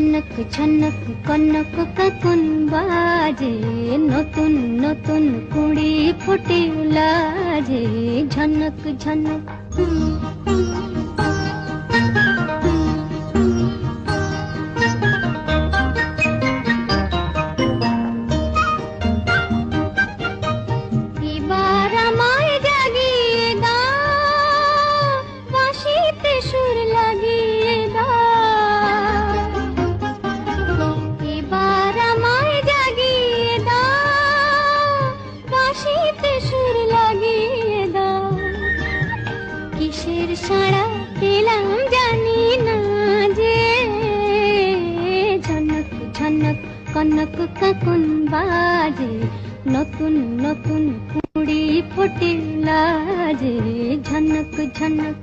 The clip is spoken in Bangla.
ঝনক ঝনক কনক কাকুন বাজে, নতুন নতুন কুড়ি ফুটে লাজে, ঝনক ঝনক। এবার আমায় জাগিয়ে দাও, বাঁশিতে সুর লাগিয়ে দাও। এবার আমায় জাগিয়ে দাও, বাঁশিতে সুর লাগিয়ে দাও। কিসের সাড়া পেলাম জানি না যে, ঝনক ঝনক কনক কাকুন বাজে, নতুন নতুন কুড়ি ফোটে লাজে, ঝনক ঝনক।